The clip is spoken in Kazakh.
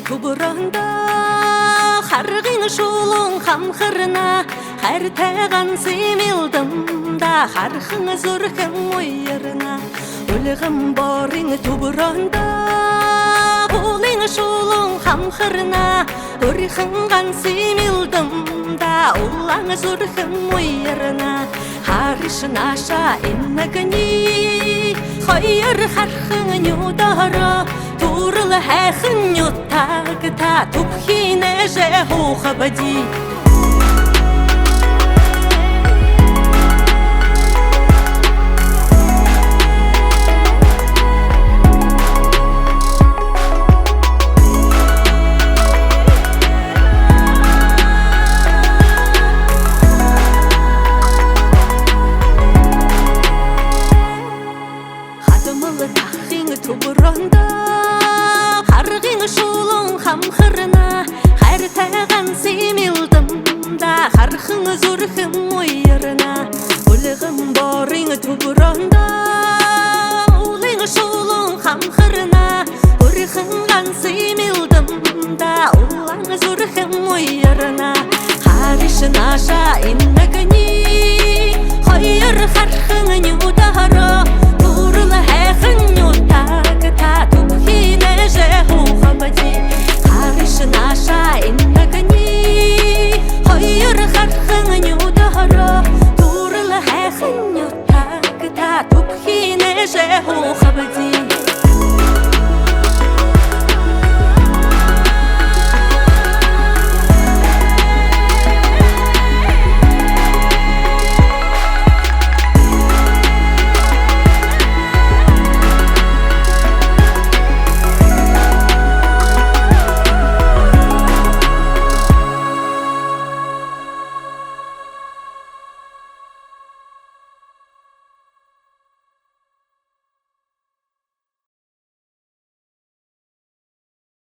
Тубуранда харгын шулун хамхырна хартаган симилдымда хархын зүрхэн уйрна үлгэн борын тубуранда улын шулун хамхырна өрхөн ган симилдымда улан зүрхэн уйрна хариш наша иннагни хайр хархын нюдара турл хайхын нютагта тупхине же хухабади хадмал тахин тубуранда